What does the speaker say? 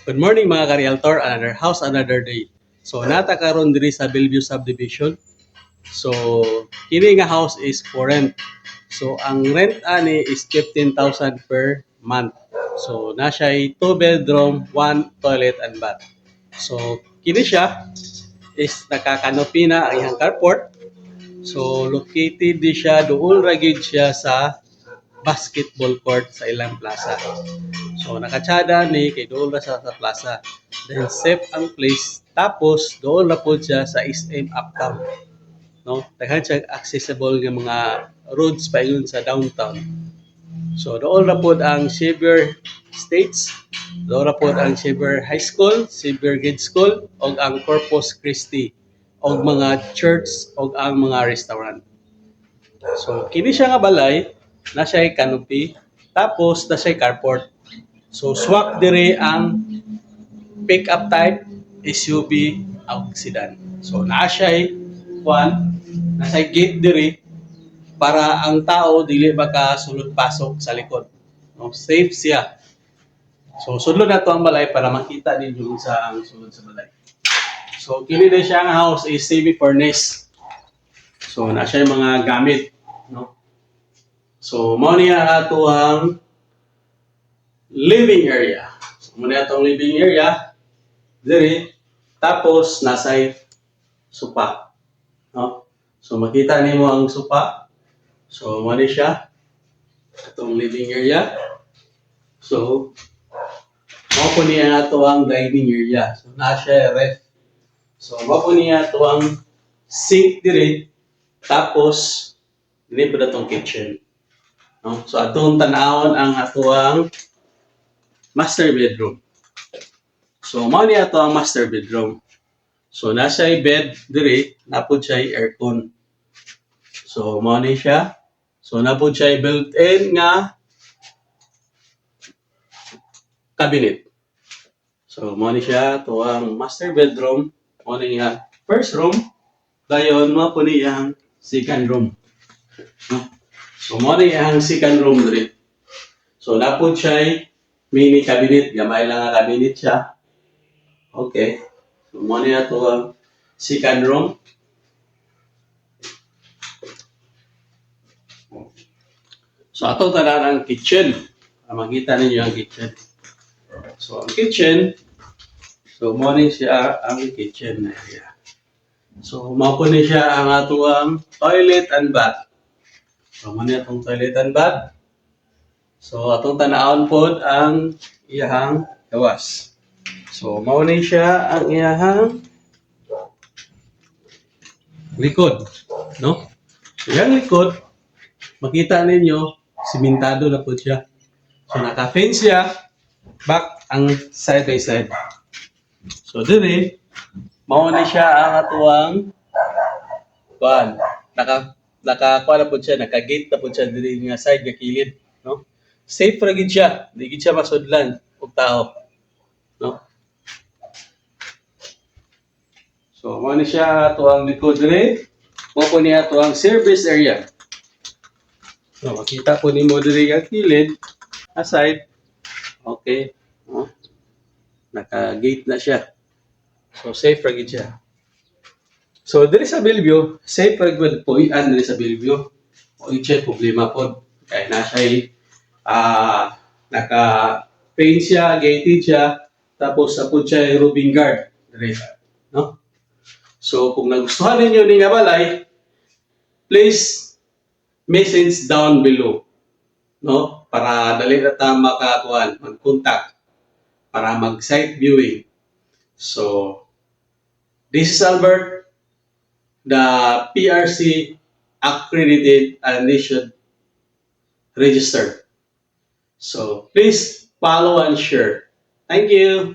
Good morning mga ka-realtor, another house, another day. So nata karon diri sa Bellevue Subdivision. So kini nga house is for rent. So ang rent ani is 15,000 per month. So na siya 2 bedroom, 1 toilet and bath. So kini siya is nakakanopi na ang iyang carport. So located di siya doon ra gyud siya sa basketball court sa ilang plaza. So nakatsada ni kay doon ra sa plaza. Then safe ang place. Tapos doon ra po siya sa SM Uptown. No? Daghan siya accessible nga mga roads pa yun sa downtown. So doon ra po ang Xavier States, doon ra po ang Xavier High School, Xavier Grade School, o ang Corpus Christi, o mga church, o ang mga restaurant. So kini siya nga balay, na siya canopy, tapos na siya carport. So swak dire ang pick-up type SUV o sedan. So naa siya nasa gate dire para ang tao dili makasulod pasok sa likod. No, safe siya. So sulod na to ang balay para makita ninyo sa ang sulod sa balay. So kini din siya ang house is semi-furnished. So na siya mga gamit, no. So mao niya ato ang living area. So muna atong living area dire, tapos nasa sopa, no. So makita nimo ang sopa. So muna siya atong living area. So mao po niya ato ang dining area. So na siya ref. So mao po niya ato ang sink dire, tapos dili pa datong kitchen. No? So atong tan-awon ang ato ang master bedroom. So mao ni ato ang master bedroom. So nasa bed dire, napod siya aircon. So mao ni siya. So napod siya built-in nga cabinet. So mao ni siya to ang master bedroom, mao ni nga first room, dayon mao po ni ang second room. No? So mao ni ang second room dire. So napod siya mini cabinet, gamay lang nga cabinet siya. Okay. So mao ni ato ang second room. So ato tanan ang kitchen. Makita ninyo ang kitchen. So ang kitchen, so mao ni siya ang kitchen area. So mao po ni siya ang ato ang toilet and bath. So mao ni atong toilet and bath. So atong tan-awon pod ang iyahang gawas. So mao ni siya ang iyahang likod, no? So yang likod, makita ninyo simentado na po siya. So naka-fence siya, back ang side by side. So dire mao ni siya ang atuang naka po siya, naka-gate na po siya dire nga side nga kilid, no? Safe ra gid siya, di gid siya masudlan og tao, no? So mao ni siya atuang likod dire. Mao po niya atuang service area. So makita po nimo dire nga kilid, aside. Okay, no? Naka-gate na siya. So safe ra gid siya. So diri sa Bellevue, safe ra gid po ian diri sa Bellevue. O i-check problema pod kay na siya naka-paint siya, gated siya, tapos apod siya roofing guard diri, no? So kung nagustuhan ninyo ni nga balay, please message down below, no? Para dali na ta makakuan, mag-contact para mag-site viewing. So this is Albert, the PRC accredited and issued registered. So please follow and share. Thank you.